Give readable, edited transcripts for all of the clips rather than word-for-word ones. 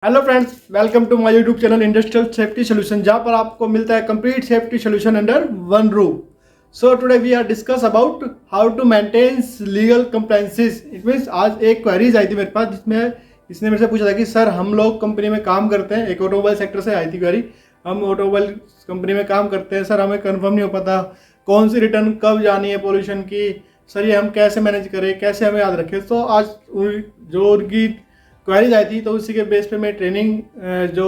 Hello friends, welcome to my YouTube channel industrial safety solution, जहां पर आपको मिलता है complete safety solution under one roof. So today we are discuss about how to maintain legal compliances. It means आज एक queries आई थी मेरे पास, जिसमें इसने मेरे से पूछा था कि सर हम लोग कंपनी में काम करते हैं, एक ऑटोमोबाइल सेक्टर से आई थी क्वेरी। हम ऑटोमोबाइल कंपनी में काम करते हैं सर, हमें कंफर्म नहीं हो पाता कौन सी रिटर्न कब जानी है पोल्यूशन की, सर ये हम कैसे मैनेज करें, कैसे हमें याद रखें। तो आज जो उनकी क्वेरीज आई थी तो उसी के बेस पे मैं ट्रेनिंग जो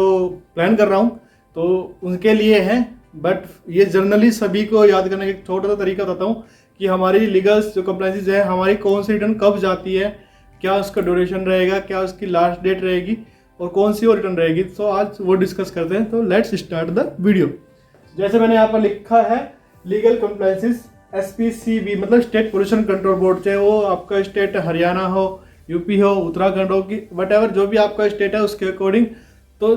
प्लान कर रहा हूँ तो उनके लिए है। बट ये जनरली सभी को याद करने का एक छोटा सा तरीका बताता हूँ कि हमारी लीगल्स जो कंप्लाइंसेस है, हमारी कौन सी रिटर्न कब जाती है, क्या उसका ड्यूरेशन रहेगा, क्या उसकी लास्ट डेट रहेगी और कौन सी और रिटर्न रहेगी। तो आज वो डिस्कस करते हैं। तो लेट्स स्टार्ट द वीडियो। जैसे मैंने यहाँ पर लिखा है लीगल कंप्लाइंसेस SPCB मतलब स्टेट पोल्यूशन कंट्रोल बोर्ड, चाहे वो आपका स्टेट हरियाणा हो, यूपी हो, उत्तराखंड हो, कि वट जो भी आपका स्टेट है उसके अकॉर्डिंग। तो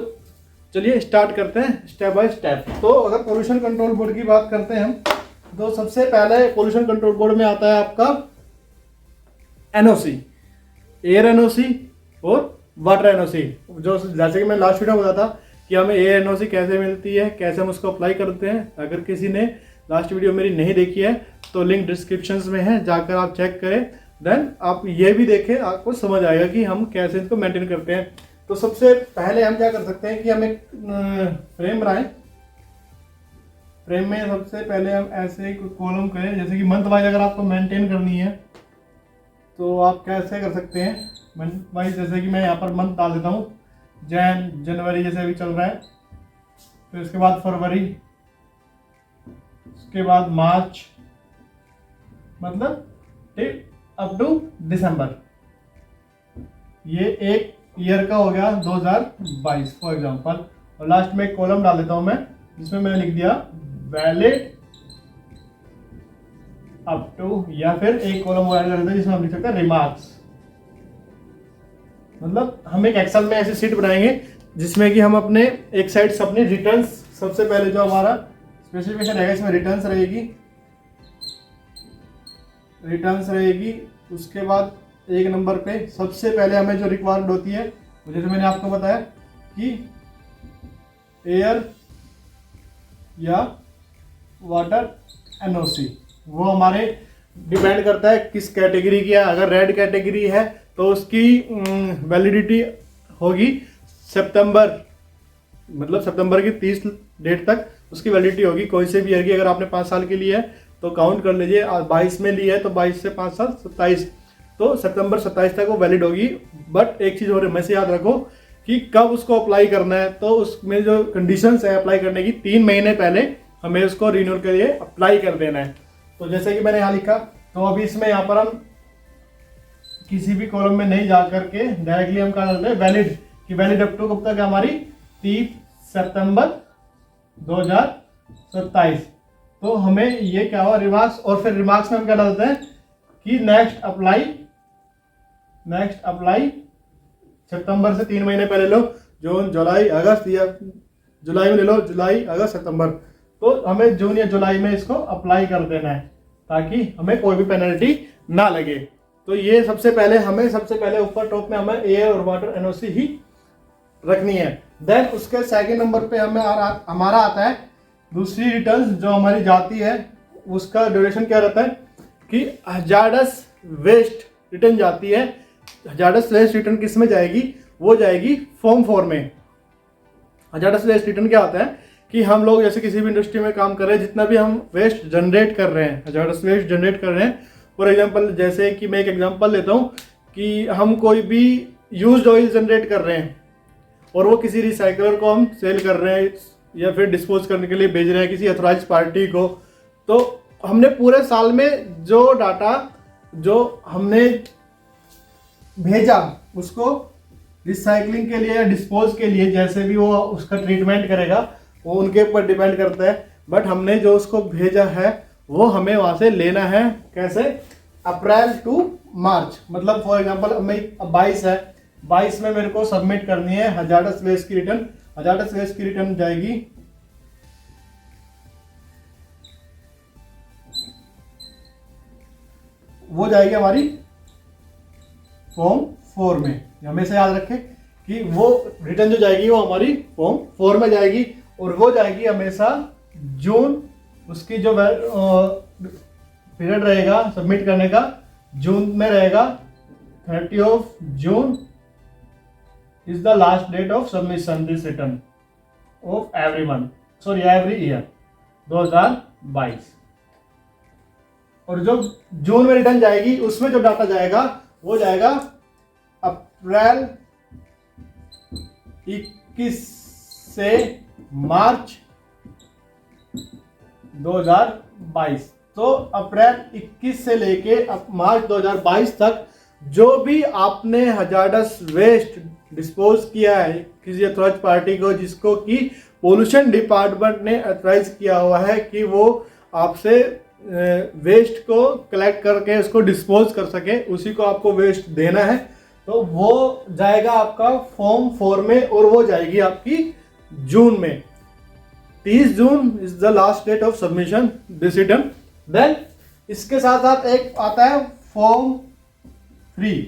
चलिए स्टार्ट करते हैं स्टेप बाय स्टेप। तो अगर पोल्यूशन कंट्रोल बोर्ड की बात करते हैं हम, तो सबसे पहले पोल्यूशन कंट्रोल बोर्ड में आता है आपका NOC, एयर NOC और वाटर NOC। जो जैसे कि मैं लास्ट वीडियो में बताया था कि हमें एयर NOC कैसे मिलती है, कैसे हम उसको अप्लाई करते हैं। अगर किसी ने लास्ट वीडियो मेरी नहीं देखी है तो लिंक डिस्क्रिप्शन में है, जाकर आप चेक करें। देन आप ये भी देखें, आपको समझ आएगा कि हम कैसे इसको मेंटेन करते हैं। तो सबसे पहले हम क्या कर सकते हैं कि हम एक फ्रेम बनाएं। फ्रेम में सबसे पहले हम ऐसे एक कॉलम करें, जैसे कि मंथ वाइज अगर आपको मेंटेन करनी है तो आप कैसे कर सकते हैं मंथ वाइज। जैसे कि मैं यहाँ पर मंथ डाल देता हूँ, जनवरी जैसे अभी चल रहा है, फिर उसके बाद फरवरी, उसके बाद मार्च, मतलब अप टू दिसंबर। ये एक ईयर का हो गया 2022 फॉर एग्जांपल। और लास्ट में एक कॉलम डाल देता हूं मैं, जिसमें मैंने लिख दिया वैलिड अप टू, या फिर एक कॉलम और कर देता है जिसमें हम लिख सकते हैं रिमार्क्स। मतलब हम एक एक्सेल में ऐसी शीट बनाएंगे जिसमें कि हम अपने एक साइड से अपनी रिटर्न्स, सबसे पहले जो हमारा स्पेसिफिकेशन रहेगा इसमें रिटर्न्स रहेगी। उसके बाद एक नंबर पे सबसे पहले हमें जो रिक्वायर्ड होती है, जैसे मैंने आपको बताया कि एयर या वाटर NOC, वो हमारे डिपेंड करता है किस कैटेगरी की है। अगर रेड कैटेगरी है तो उसकी वैलिडिटी होगी सितंबर, मतलब सितंबर की 30 डेट तक उसकी वैलिडिटी होगी कोई से भी ईयर की। अगर आपने 5 साल के लिए है तो काउंट कर लीजिए, 22 में ली है तो 22 से 5 साल 27, तो सितंबर 27 तक वो वैलिड होगी। बट एक चीज़ और हमेशा याद रखो कि कब उसको अप्लाई करना है। तो उसमें जो कंडीशंस है अप्लाई करने की, 3 महीने पहले हमें उसको रिन्यू के लिए अप्लाई कर देना है। तो जैसे कि मैंने यहाँ लिखा, तो अभी इसमें यहाँ पर हम किसी भी कॉलम में नहीं जा करके डायरेक्टली हम क्या करते हैं वैलिड, कि वैलिड अप टू कब तक है हमारी 30 सितंबर 2027। तो हमें ये क्या हुआ रिमार्क्स, और फिर रिमार्क्स में हम क्या डालते हैं कि नेक्स्ट अप्लाई सितंबर से 3 महीने पहले लो, जून जुलाई अगस्त, या जुलाई में ले लो, जुलाई अगस्त सितंबर। तो हमें जून या जुलाई में इसको अप्लाई कर देना है ताकि हमें कोई भी पेनल्टी ना लगे। तो ये सबसे पहले ऊपर टॉप में हमें एयर और वाटर NOC ही रखनी है। देन उसके सेकंड नंबर पे हमारा आता है दूसरी रिटर्न जो हमारी जाती है, उसका ड्यूरेशन क्या रहता है कि हजार्डस वेस्ट रिटर्न जाती है। हजार्डस वेस्ट रिटर्न किस में जाएगी, वो जाएगी फॉर्म 4 में। हजार्डस वेस्ट रिटर्न क्या होता है कि हम लोग जैसे किसी भी इंडस्ट्री में काम कर रहे हैं, जितना भी हम वेस्ट जनरेट कर रहे हैं, हजार्डस वेस्ट जनरेट कर रहे हैं। फॉर एग्जांपल, जैसे कि मैं एक एग्जांपल लेता हूँ कि हम कोई भी यूज्ड ऑयल जनरेट कर रहे हैं और वो किसी रिसाइकलर को हम सेल कर रहे हैं या फिर डिस्पोज करने के लिए भेज रहे हैं किसी अथॉराइज पार्टी को। तो हमने पूरे साल में जो डाटा जो हमने भेजा उसको रिसाइकलिंग के लिए या डिस्पोज के लिए, जैसे भी वो उसका ट्रीटमेंट करेगा वो उनके ऊपर डिपेंड करता है। बट हमने जो उसको भेजा है वो हमें वहाँ से लेना है। कैसे, अप्रैल टू मार्च, मतलब फॉर एग्जाम्पल हमें 22 है, 22 में मेरे को सबमिट करनी है हजार्डस वेस्ट की रिटर्न। हजार्डस वेस्ट की रिटर्न जाएगी हमारी फॉर्म 4 में। हमेशा याद रखें कि वो रिटर्न जो जाएगी वो हमारी फॉर्म 4 में जाएगी, और वो जाएगी हमेशा जून, उसकी जो पीरियड रहेगा सबमिट करने का जून में रहेगा। 30 June is the last date of submission this return of every month, sorry every year 2022। और जो जून में रिटर्न जाएगी उसमें जो डाटा जाएगा वो जाएगा अप्रैल 21 से मार्च 2022। तो अप्रैल 21 से लेके अब मार्च 2022 तक जो भी आपने हजारडस वेस्ट डिस्पोज किया है किसी अथॉराइज पार्टी को, जिसको कि पोल्यूशन डिपार्टमेंट ने अथॉराइज किया हुआ है कि वो आपसे वेस्ट को कलेक्ट करके उसको डिस्पोज कर सके, उसी को आपको वेस्ट देना है, तो वो जाएगा आपका फॉर्म 4 में, और वो जाएगी आपकी जून में। 30 June is the last date of submission this return. Then इसके साथ साथ एक आता है फॉर्म 3।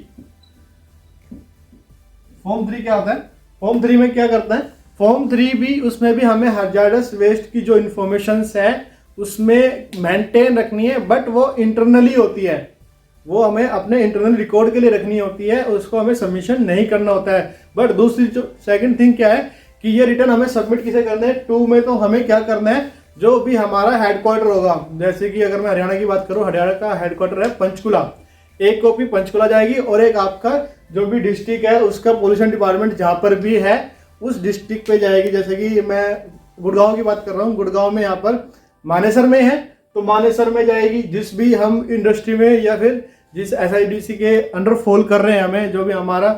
फॉर्म 3 क्या होता है? फॉर्म 3 में क्या करता है? फॉर्म 3 भी, उसमें भी हमें हजारडस वेस्ट की जो इंफॉर्मेशन है उसमें मेंटेन रखनी है, बट वो इंटरनली होती है, वो हमें अपने इंटरनल रिकॉर्ड के लिए रखनी होती है, उसको हमें सबमिशन नहीं करना होता है। बट दूसरी जो सेकंड थिंग क्या है कि ये रिटर्न हमें सबमिट किसे करना है? 2 में तो हमें क्या करना है, जो भी हमारा हेडक्वार्टर होगा, जैसे कि अगर मैं हरियाणा की बात करूं, हरियाणा का हेडक्वार्टर है पंचकुला, एक कॉपी पंचकुला जाएगी, और एक आपका जो भी डिस्ट्रिक्ट है उसका पोल्यूशन डिपार्टमेंट जहां पर भी है उस डिस्ट्रिक्ट पे जाएगी। जैसे कि मैं गुड़गांव की बात कर रहा हूँ, गुड़गांव में यहाँ पर मानेसर में है, तो मानेसर में जाएगी। जिस भी हम इंडस्ट्री में या फिर जिस SIDC के अंडर फॉल कर रहे हैं, हमें जो भी हमारा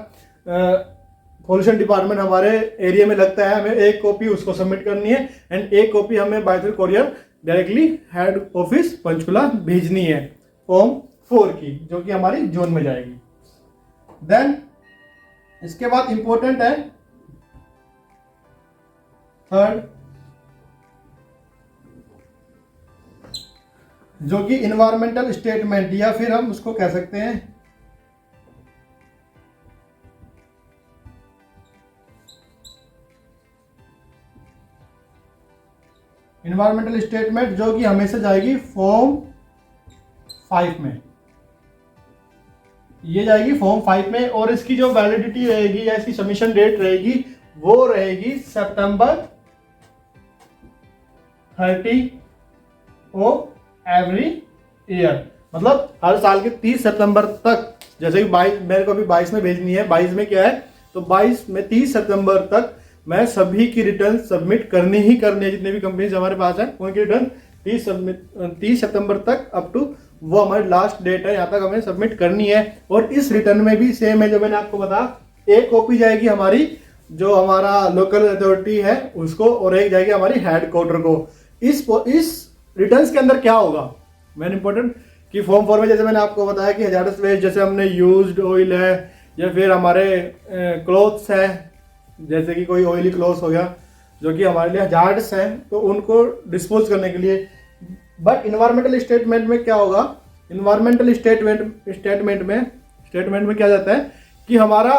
पोल्यूशन डिपार्टमेंट हमारे एरिया में लगता है, हमें एक कॉपी उसको सबमिट करनी है, एंड एक कॉपी हमें by through courier directly head office Panchkula भेजनी है फॉर्म 4 की, जो कि हमारी जून में जाएगी। देन इसके बाद इंपॉर्टेंट है थर्ड, जो कि इन्वायरमेंटल स्टेटमेंट, या फिर हम उसको कह सकते हैं इन्वायरमेंटल स्टेटमेंट, जो कि हमेशा जाएगी फॉर्म 5 में। ये जाएगी फॉर्म 5 में, और इसकी जो वैलिडिटी रहेगी या इसकी सबमिशन डेट रहेगी वो रहेगी सितंबर 30 ऑफ एवरी ईयर, मतलब हर साल के 30 सितंबर तक। जैसे कि 22 मेरे को अभी 22 में भेजनी है, 22 में क्या है, तो 22 में 30 सितंबर तक मैं सभी की रिटर्न सबमिट करनी ही करनी है। जितने भी कंपनीज हमारे पास है उनकी रिटर्न 30 सितंबर तक अप टू वो हमारी लास्ट डेट है, यहाँ तक हमें सबमिट करनी है। और इस रिटर्न में भी सेम है जो मैंने आपको बताया, एक कॉपी जाएगी हमारी जो हमारा लोकल अथॉरिटी है उसको, और एक जाएगी हमारी हेडक्वार्टर को। इस रिटर्न्स के अंदर क्या होगा मेन इंपॉर्टेंट कि फॉर्म 4 में जैसे मैंने आपको बताया कि हजारडस वेस्ट, जैसे हमने यूज्ड ऑयल है या फिर हमारे क्लोथ्स है, जैसे कि कोई ऑयली क्लोथ्स हो गया जो कि हमारे लिए हजार्ड्स हैं, तो उनको डिस्पोज करने के लिए। बट इन्वायरमेंटल स्टेटमेंट में क्या होगा, इन्वायरमेंटल स्टेटमेंट में क्या जाता है कि हमारा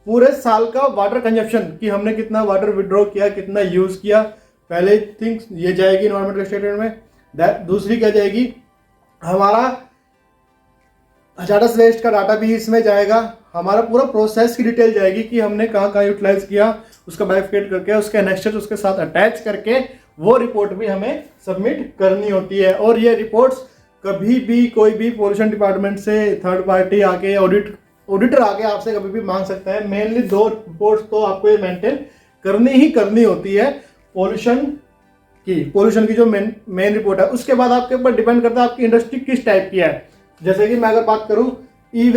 पूरे साल का वाटर कंजप्शन, कि हमने कितना वाटर विड्रॉ किया, कितना यूज किया, पहले थिंग्स ये जाएगी इन्वायरमेंटल स्टेटमेंट में। दूसरी क्या जाएगी, हमारा हजारडस वेस्ट का डाटा भी इसमें जाएगा, हमारा पूरा प्रोसेस की डिटेल जाएगी कि हमने कहाँ कहाँ यूटिलाइज किया, उसका बाइफिकेट करके उसके एनेक्स्चर उसके साथ अटैच करके वो रिपोर्ट भी हमें सबमिट करनी होती है। और ये रिपोर्ट्स कभी भी कोई भी पोल्यूशन डिपार्टमेंट से थर्ड पार्टी आके ऑडिटर आके आपसे कभी भी मांग सकता है। मेनली 2 रिपोर्ट्स तो आपको ये मेंटेन करनी ही करनी होती है पोल्यूशन की जो मेन रिपोर्ट है। उसके बाद आपके ऊपर डिपेंड करता है आपकी इंडस्ट्री किस टाइप की है। जैसे कि मैं अगर बात करूं ई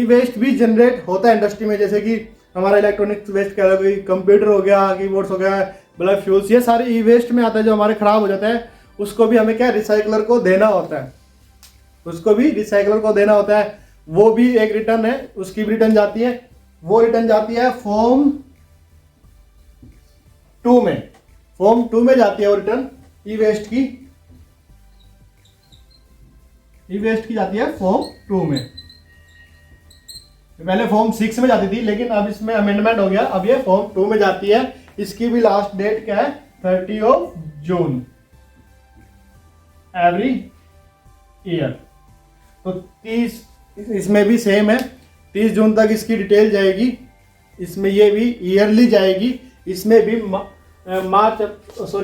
वेस्ट भी जनरेट होता है इंडस्ट्री में, जैसे कि हमारा इलेक्ट्रॉनिक्स वेस्ट कह लो, कंप्यूटर हो गया, कीबोर्ड्स हो गया, बल्ब फ्यूल्स, ये सारे ई वेस्ट में आता है जो हमारे खराब हो जाता है। उसको भी हमें क्या रिसाइकलर को देना होता है, वो भी एक रिटर्न है, उसकी भी रिटर्न जाती है। वो रिटर्न जाती है फॉर्म 2 में, फॉर्म 2 में जाती है वो रिटर्न ई वेस्ट की जाती है फॉर्म 2 में। पहले फॉर्म 6 में जाती थी, लेकिन अब इसमें अमेंडमेंट हो गया, अब ये फॉर्म 2 में जाती है। इसकी भी लास्ट डेट क्या है, 30 जून एवरी ईयर। तो 30, इसमें भी सेम है, 30 जून तक इसकी डिटेल जाएगी। इसमें ये भी ईयरली जाएगी, इसमें भी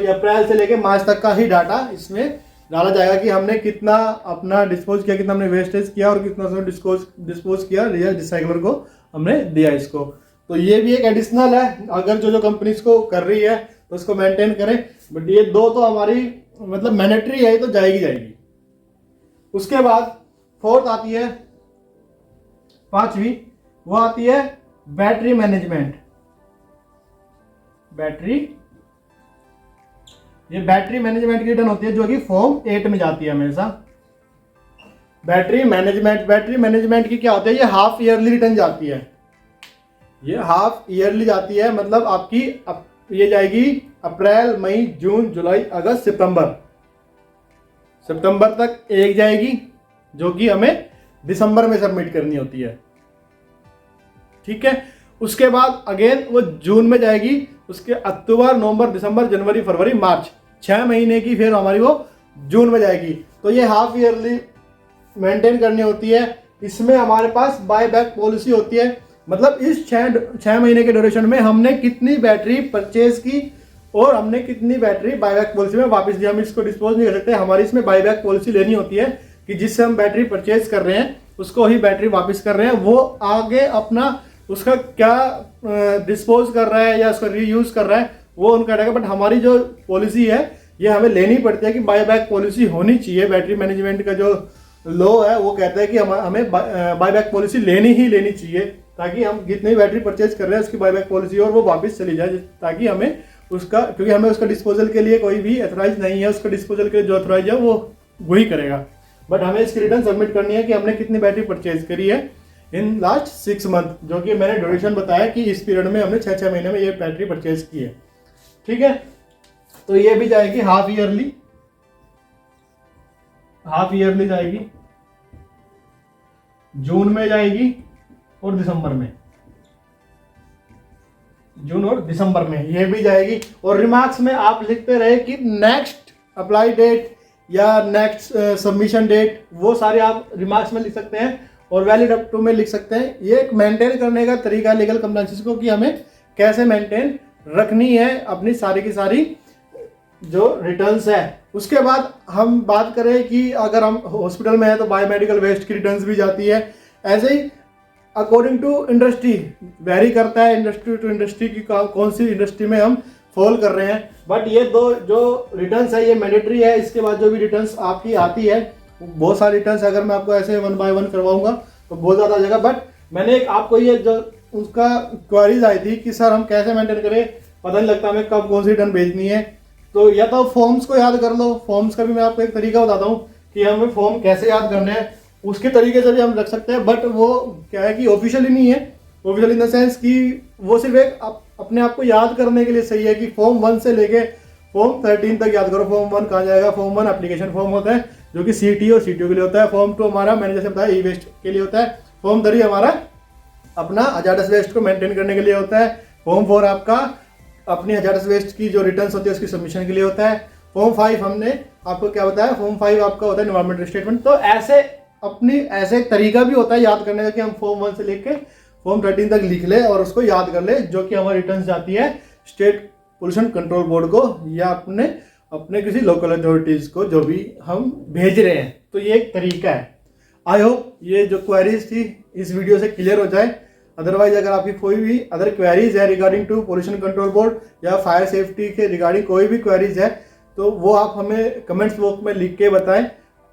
अप्रैल से लेके मार्च तक का ही डाटा इसमें डाला जाएगा कि हमने कितना अपना डिस्पोज किया, कितना हमने वेस्टेज किया और कितना उसमें डिस्पोज किया, रिसाइकलर को हमने दिया इसको। तो ये भी एक एडिशनल है, अगर जो कंपनीज को कर रही है तो उसको मेंटेन करें। बट ये दो तो हमारी मतलब मैंडेटरी है, तो जाएगी। उसके बाद फोर्थ आती है, 5वीं, वो आती है बैटरी मैनेजमेंट। ये बैटरी मैनेजमेंट की रिटर्न होती है, जो कि फॉर्म 8 में जाती है हमेशा। बैटरी मैनेजमेंट की क्या होती है, ये हाफ ईयरली रिटर्न जाती है। ये हाफ ईयरली जाती है, मतलब आपकी ये जाएगी अप्रैल, मई, जून, जुलाई, अगस्त, सितंबर तक एक जाएगी, जो कि हमें दिसंबर में सबमिट करनी होती है। ठीक है, उसके बाद अगेन वो जून में जाएगी, उसके अक्टूबर, नवंबर, दिसंबर, जनवरी, फरवरी, मार्च, 6 महीने की फिर हमारी वो जून में जाएगी। तो ये हाफ ईयरली मेंटेन करनी होती है। इसमें हमारे पास बाय बैक पॉलिसी होती है, मतलब इस 6 महीने के ड्यूरेशन में हमने कितनी बैटरी परचेज की और हमने कितनी बैटरी बायबैक पॉलिसी में वापस दी। हम इसको डिस्पोज नहीं कर सकते, हमारी इसमें बायबैक पॉलिसी लेनी होती है कि जिससे हम बैटरी परचेज कर रहे हैं उसको ही बैटरी वापस कर रहे हैं, वो आगे अपना उसका क्या डिस्पोज कर रहा है या उसका रीयूज कर रहा है वो उनका रहेगा। बट हमारी जो पॉलिसी है ये हमें लेनी पड़ती है कि बायबैक पॉलिसी होनी चाहिए। बैटरी मैनेजमेंट का जो लॉ है वो कहता है कि हमें बायबैक पॉलिसी लेनी चाहिए, ताकि हम जितनी बैटरी परचेज कर रहे हैं उसकी बायबैक पॉलिसी और वो वापस चली जाए, ताकि हमें उसका, क्योंकि हमें उसका डिस्पोजल के लिए कोई भी अथोराइज नहीं है, उसका डिस्पोजल के लिए जो अथोराइज है वो वही करेगा। बट हमें इसकी रिटर्न सबमिट करनी है कि हमने कितनी बैटरी परचेज करी है इन लास्ट 6 मंथ, जो कि मैंने ड्यूरेशन बताया कि इस पीरियड में हमने 6 महीने में ये बैटरी परचेज की है। ठीक है, तो ये भी जाएगी हाफ ईयरली जाएगी, जून में जाएगी और दिसंबर में, जून और दिसंबर में ये भी जाएगी। और रिमार्क्स में आप लिखते रहे कि नेक्स्ट अप्लाई डेट या नेक्स्ट सबमिशन डेट, वो सारे आप रिमार्क्स में लिख सकते हैं और वैलिड अप टू में लिख सकते हैं। ये एक मेंटेन करने का तरीका लीगल कंप्लायंसेस को, कि हमें कैसे मेंटेन रखनी है अपनी सारी की सारी जो रिटर्न्स है। उसके बाद हम बात करें कि अगर हम हॉस्पिटल में है तो बायोमेडिकल वेस्ट की रिटर्न्स भी जाती है। ऐसे ही अकॉर्डिंग टू इंडस्ट्री वेरी करता है, इंडस्ट्री टू इंडस्ट्री की कौन सी इंडस्ट्री में हम फॉल कर रहे हैं। बट ये दो जो रिटर्न्स है ये मैंडेटरी है। इसके बाद जो भी रिटर्न्स आपकी आती है, बहुत सारी रिटर्न्स अगर मैं आपको ऐसे 1 बाय 1 करवाऊंगा तो बहुत ज़्यादा आ जाएगा। बट मैंने एक आपको ये जो उसका क्वेरीज आई थी कि सर हम कैसे मेंटेन करें, पता नहीं लगता हमें कब कौन सी रिटर्न भेजनी है। तो या तो फॉर्म्स को याद कर लो, फॉर्म्स का भी मैं आपको एक तरीका बताता हूँ कि हमें फॉर्म कैसे याद करने हैं, उसके तरीके से भी हम रख सकते हैं। बट वो क्या है कि ऑफिशियली नहीं है, ऑफिशियल इन द सेंस कि वो सिर्फ एक अपने आप को याद करने के लिए सही है कि फॉर्म 1 से लेके फॉर्म 13 तक याद करो। फॉर्म 1 कहाँ जाएगा, फॉर्म 1 एप्लीकेशन फॉर्म होता है जो कि सीटी और सीटीओ के लिए होता है। फॉर्म 2 हमारा मैंने जैसे बताया ई वेस्ट के लिए होता है। फॉर्म 3 हमारा अपना हजारस वेस्ट को मेंटेन करने के लिए होता है। फॉर्म 4 आपका अपनी हजारस वेस्ट की जो रिटर्न्स होती है उसकी सबमिशन के लिए होता है। फॉर्म 5 हमने आपको क्या बताया, फॉर्म 5 आपका होता है एनवायरमेंटल स्टेटमेंट। तो ऐसे तरीका भी होता है याद करने का कि हम फॉर्म 1 से लेके फॉर्म 13 तक लिख ले और उसको याद कर ले, जो कि हमारी रिटर्न्स जाती है स्टेट पोल्यूशन कंट्रोल बोर्ड को या अपने किसी लोकल अथॉरिटीज को जो भी हम भेज रहे हैं। तो ये एक तरीका है। आई होप ये जो क्वेरीज थी इस वीडियो से क्लियर हो जाए। अदरवाइज अगर आपकी कोई भी अदर क्वेरीज है regarding to pollution control board या फायर सेफ्टी के रिगार्डिंग कोई भी क्वेरीज है तो वो आप हमें कमेंट्स बॉक्स में लिख के बताएं।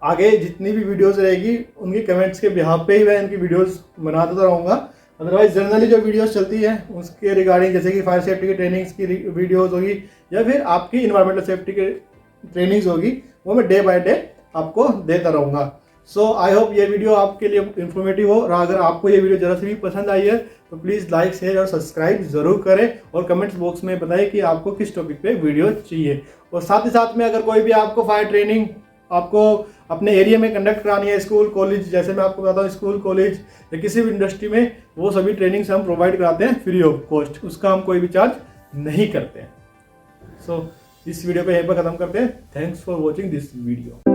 आगे जितनी भी वीडियोस रहेगी उनकी कमेंट्स के बिहाफ पे ही मैं इनकी वीडियोस बनाता रहूँगा। अदरवाइज जनरली जो वीडियोस चलती है उसके रिगार्डिंग जैसे कि फायर सेफ्टी की ट्रेनिंग्स की वीडियोस होगी या फिर आपकी इन्वायरमेंटल सेफ्टी की ट्रेनिंग्स होगी, वो मैं डे बाय डे आपको देता रहूँगा। सो आई होप ये वीडियो आपके लिए इंफॉर्मेटिव हो। और अगर आपको ये वीडियो जरा सी भी पसंद आई है तो प्लीज़ लाइक, शेयर और सब्सक्राइब जरूर करें और कमेंट्स बॉक्स में बताएं कि आपको किस टॉपिक पे वीडियो चाहिए। और साथ ही साथ में अगर कोई भी आपको फायर ट्रेनिंग, आपको अपने एरिया में कंडक्ट करानी है, स्कूल कॉलेज, जैसे मैं आपको बताता हूँ स्कूल कॉलेज या किसी भी इंडस्ट्री में, वो सभी ट्रेनिंग्स हम प्रोवाइड कराते हैं फ्री ऑफ कॉस्ट, उसका हम कोई भी चार्ज नहीं करते हैं। सो इस वीडियो को यहीं पर खत्म करते हैं। Thanks for watching this video.